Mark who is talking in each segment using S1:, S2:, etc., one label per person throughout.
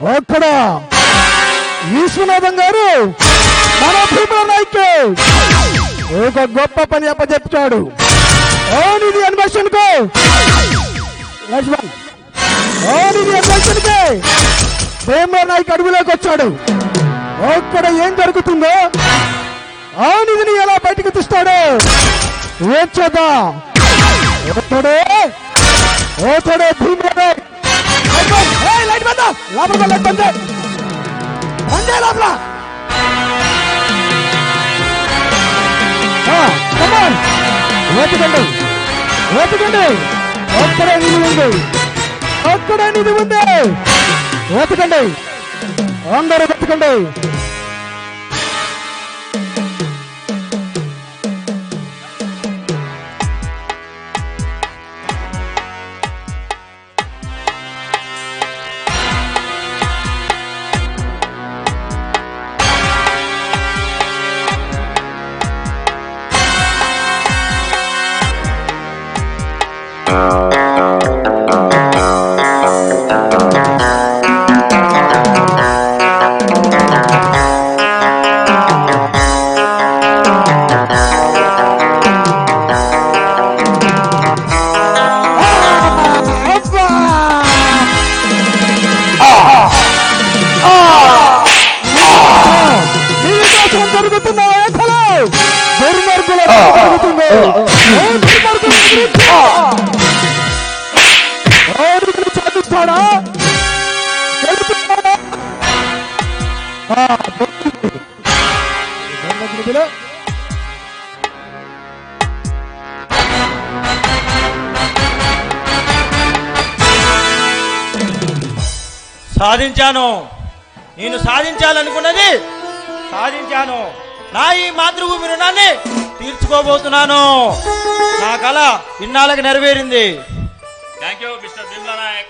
S1: అక్కడ విశ్వనాథం గారు మన భీమల నాయక్ ఒక గొప్ప పని అప్పచెప్పాడు. ఓనిది అన్వేషణకు లక్ష్మణ్, ఓనిది అన్వేషణకి భీమల నాయక్ అడవిలోకి వచ్చాడు. అక్కడ ఏం జరుగుతుందో ఓనిదిని ఎలా బయటకు తీస్తాడు ఏం చేద్దాం. ఓతడే భీమల నాయక్ లైట్ బంద లోపల లైట్ బంద బందే లోపల వెతకండి వెతకండి. ఒక్కడే నిధి ఉంది, ఒక్కడే నిధి ఉంది. వెతకండి, అందరూ వెతకండి.
S2: సాధించాను. నేను సాధించాలనుకున్నది సాధించాను. నా ఈ మాతృభూమి రుణాన్ని తీర్చుకోబోతున్నాను. నా కళ ఇన్నాళ్ళకి నెరవేరింది.
S3: Thank you mister Bheemla Nayak.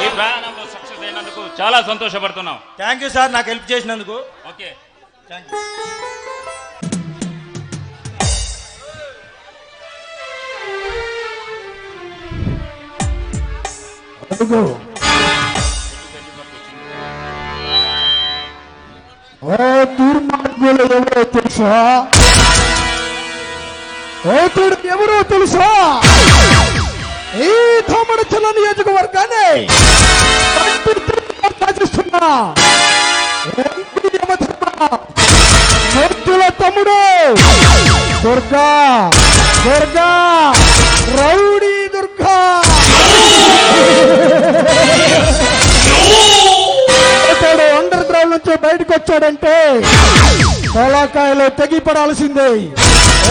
S3: ఈ ప్రయాణంలో సక్సెస్ అయినందుకు చాలా సంతోషపడుతున్నాం.
S2: థ్యాంక్ యూ సార్, నాకు హెల్ప్ చేసినందుకు.
S3: Okay,
S2: thank you.
S1: ఓ దుర్మార్గులు ఎవరో తెలుసా? ఓతుడు ఎవరో తెలుసా? ఈ తమడచల నియోజకవర్గాన్ని శాసిస్తున్నా భక్తుల తమ్ముడు Durga, Durga, rowdy Durga. Under ground నుంచి బయటకు వచ్చాడంటే తలకాయలో తెగిపడాల్సిందే.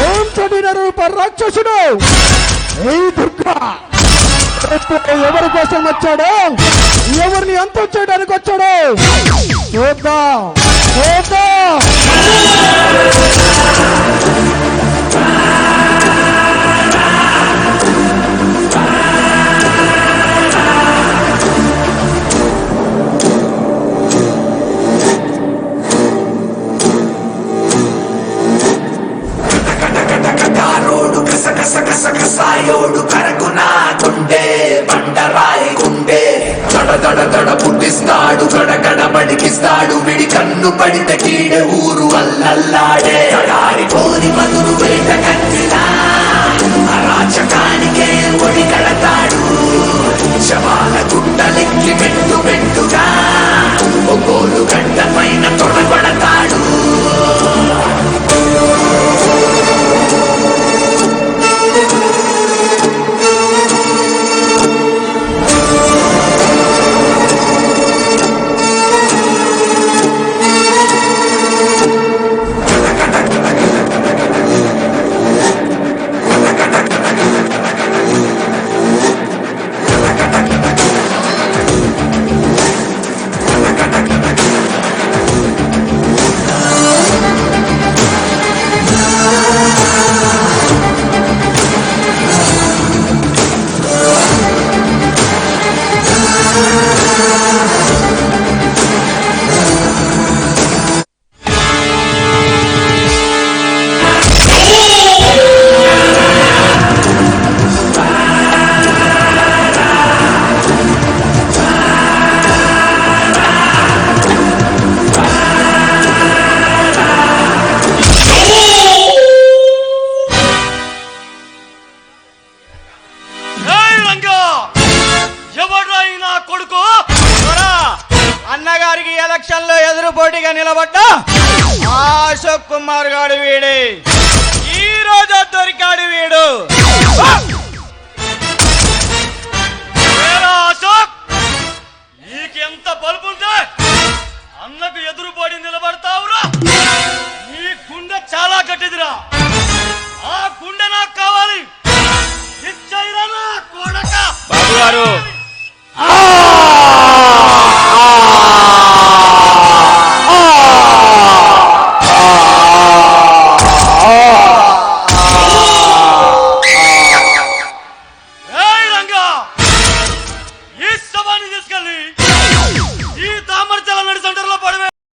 S1: ఓం చడిన రూప రాక్షసుడు ఈ దుర్గా ఎవరి కోసం వచ్చాడో, ఎవరిని అంతం చేయడానికి వచ్చాడో చూద్దాం, చూద్దాం.
S4: సాయోడు కరగునా గుండె బండరాయి గుండె దడ దడ దడ పుట్టిస్తాడు, గడగడ బడికిస్తాడు. విడి కన్ను పడితే కీడే ఊరు అల్లల్లాడే. అడారిపోని మధురు వేట కట్టిలా అరాచకానికే ఒడి కడతాడు. శవాల గుట్టలెక్కి మెట్టు మెట్టుగా ఒక్కోలు గడ్డ పైన తొడబడతాడు.
S2: నిలబడ్డ ఆ అశోక్ కుమార్ గాడు వీడే